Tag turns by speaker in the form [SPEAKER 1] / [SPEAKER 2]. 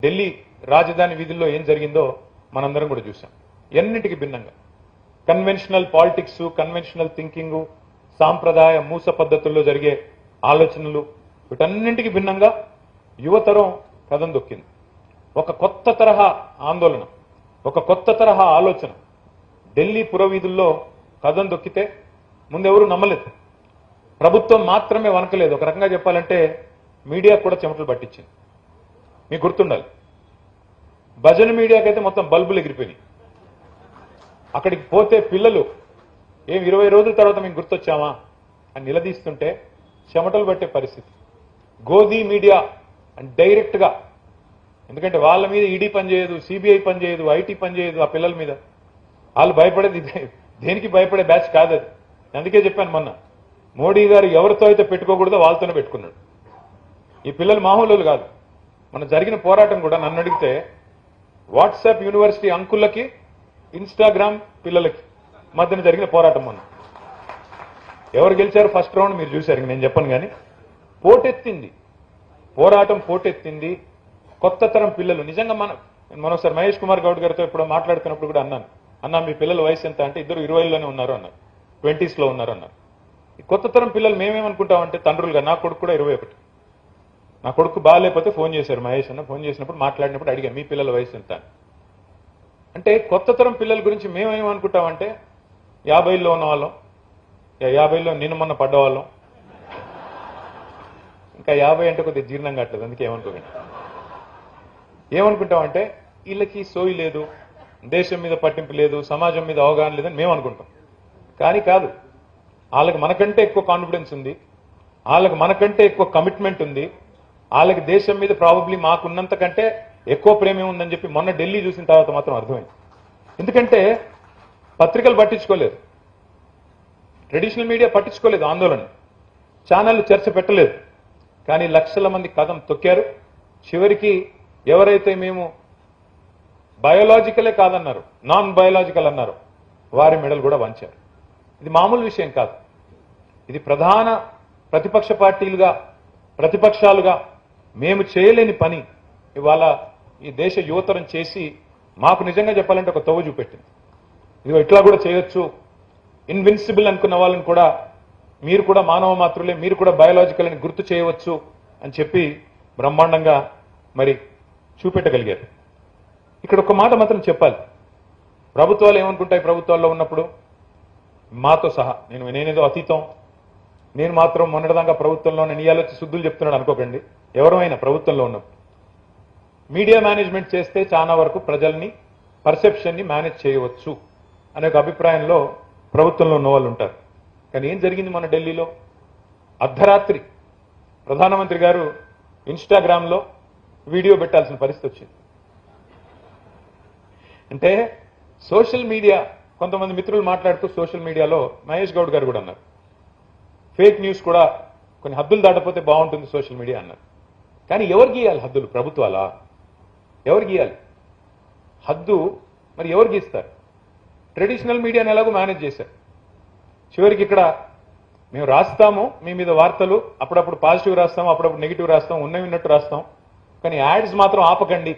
[SPEAKER 1] ఢిల్లీ రాజధాని వీధుల్లో ఏం జరిగిందో మనందరం కూడా చూసాం. ఎన్నింటికి భిన్నంగా కన్వెన్షనల్ పాలిటిక్స్, కన్వెన్షనల్ థింకింగ్, సాంప్రదాయ మూస పద్ధతుల్లో జరిగే ఆలోచనలు, వీటన్నింటికి భిన్నంగా యువతరం కదం దొక్కింది. ఒక కొత్త తరహా ఆందోళన, ఒక కొత్త తరహా ఆలోచన ఢిల్లీ పురవీధుల్లో కదం దొక్కితే ముందెవరూ నమ్మలేదు. ప్రభుత్వం మాత్రమే వనకలేదు, ఒక రకంగా చెప్పాలంటే మీడియా కూడా చెమటలు పట్టించింది. మీకు గుర్తుండాలి, భజన మీడియాకైతే మొత్తం బల్బులు ఎగిరిపోయినాయి. అక్కడికి పోతే పిల్లలు ఏం 20 రోజుల తర్వాత మేము గుర్తొచ్చామా అని నిలదీస్తుంటే చెమటలు పట్టే పరిస్థితి. గోదీ మీడియా అని డైరెక్ట్గా, ఎందుకంటే వాళ్ళ మీద ఈడీ పనిచేయదు, సిబిఐ పనిచేయదు, ఐటీ పనిచేయదు, ఆ పిల్లల మీద వాళ్ళు భయపడేది దేనికి భయపడే బ్యాచ్ కాదు అది. అందుకే చెప్పాను మొన్న, మోడీ గారు ఎవరితో అయితే పెట్టుకోకూడదో వాళ్ళతోనే పెట్టుకున్నాడు. ఈ పిల్లలు మామూలు కాదు. మన జరిగిన పోరాటం కూడా నన్ను అడిగితే వాట్సాప్ యూనివర్సిటీ అంకులకి, ఇన్స్టాగ్రామ్ పిల్లలకి మధ్యన జరిగిన పోరాటం మొన్న. ఎవరు గెలిచారు ఫస్ట్ రౌండ్ మీరు చూశారు, నేను చెప్పను కానీ పోటెత్తింది పోరాటం, పోటెత్తింది. కొత్త తరం పిల్లలు నిజంగా మనం ఒకసారి మహేష్ కుమార్ గౌడ్ గారితో ఇప్పుడు మాట్లాడుతున్నప్పుడు కూడా అన్నాను, అన్నా మీ పిల్లల వయసు ఎంత అంటే ఇద్దరు 20లోనే ఉన్నారు అన్నారు, 20s లో ఉన్నారు అన్నారు. ఈ కొత్త తరం పిల్లలు మేమేమనుకుంటామంటే తండ్రులుగా, నా కొడుకు కూడా 21, నా కొడుకు బాగాలేకపోతే ఫోన్ చేశారు మహేష్ అన్న, ఫోన్ చేసినప్పుడు మాట్లాడినప్పుడు అడిగా మీ పిల్లల వయసు ఎంత అంటే, కొత్త తరం పిల్లల గురించి మేమేమనుకుంటామంటే 50లో ఉన్న వాళ్ళం, 50లో నిన్న మొన్న పడ్డవాళ్ళం, ఇంకా 50 అంటే కొద్దిగా జీర్ణం కావట్లేదు, అందుకే ఏమనుకుంటామంటే వీళ్ళకి సోయి లేదు, దేశం మీద పట్టింపు లేదు, సమాజం మీద అవగాహన లేదని మేము అనుకుంటాం. కానీ కాదు, వాళ్ళకి మనకంటే ఎక్కువ కాన్ఫిడెన్స్ ఉంది, వాళ్ళకి మనకంటే ఎక్కువ కమిట్మెంట్ ఉంది, వాళ్ళకి దేశం మీద ప్రాబబ్లీ మాకున్నంత కంటే ఎక్కువ ప్రేమ ఉందని చెప్పి మొన్న ఢిల్లీ చూసిన తర్వాత మాత్రం అర్థమైంది. ఎందుకంటే పత్రికలు పట్టించుకోలేదు, ట్రెడిషనల్ మీడియా పట్టించుకోలేదు, ఆందోళన ఛానళ్లు చర్చ పెట్టలేదు. కానీ లక్షల మంది కదం తొక్కారు. చివరికి ఎవరైతే మేము బయోలాజికలే కాదన్నారు, నాన్ బయోలాజికల్ అన్నారు, వారి మెడలు కూడా వంచారు. ఇది మామూలు విషయం కాదు. ఇది ప్రధాన ప్రతిపక్ష పార్టీలుగా, ప్రతిపక్షాలుగా మేము చేయలేని పని ఇవాళ ఈ దేశ యువతరం చేసి మాకు నిజంగా చెప్పాలంటే ఒక తోవ చూపెట్టింది. ఇదిగో ఇట్లా కూడా చేయొచ్చు, ఇన్విన్సిబుల్ అనుకున్న వాళ్ళని కూడా మీరు కూడా మానవ మాతృలే, మీరు కూడా బయోలాజికల్ అని గుర్తు చేయవచ్చు అని చెప్పి బ్రహ్మాండంగా మరి చూపెట్టగలిగారు. ఇక్కడ ఒక మాట మాత్రం చెప్పాలి, ప్రభుత్వాలు ఏమనుకుంటాయి, ప్రభుత్వాల్లో ఉన్నప్పుడు మాతో సహా, నేనేదో అతీతం, నేను మాత్రం మొన్నటిదాకా ప్రభుత్వంలో నేను ఇవాళ వచ్చి శుద్ధులు చెప్తున్నాడు అనుకోకండి. ఎవరైనా ప్రభుత్వంలో ఉన్నప్పుడు మీడియా మేనేజ్మెంట్ చేస్తే చాలా వరకు ప్రజల్ని, పర్సెప్షన్ని మేనేజ్ చేయవచ్చు అనే ఒక అభిప్రాయంలో ప్రభుత్వంలో ఉన్న వాళ్ళు ఉంటారు. కానీ ఏం జరిగింది మన ఢిల్లీలో? అర్ధరాత్రి ప్రధానమంత్రి గారు ఇన్స్టాగ్రామ్లో వీడియో పెట్టాల్సిన పరిస్థితి వచ్చింది. అంటే సోషల్ మీడియా, కొంతమంది మిత్రులు మాట్లాడుతూ సోషల్ మీడియాలో మహేష్ గౌడ్ గారు కూడా అన్నారు, ఫేక్ న్యూస్ కూడా కొన్ని హద్దులు దాటపోతే బాగుంటుంది సోషల్ మీడియా అన్నారు. కానీ ఎవరు గీయాలి హద్దులు? ప్రభుత్వాలా? ఎవరు గీయాలి హద్దు? మరి ఎవరు గీస్తారు? ట్రెడిషనల్ మీడియాని ఎలాగో మేనేజ్ చేశారు. చివరికి ఇక్కడ మేము రాస్తాము మీ మీద వార్తలు, అప్పుడప్పుడు పాజిటివ్ రాస్తాం, అప్పుడప్పుడు నెగిటివ్ రాస్తాం, ఉన్నవి ఉన్నట్టు రాస్తాం, కానీ యాడ్స్ మాత్రం ఆపకండి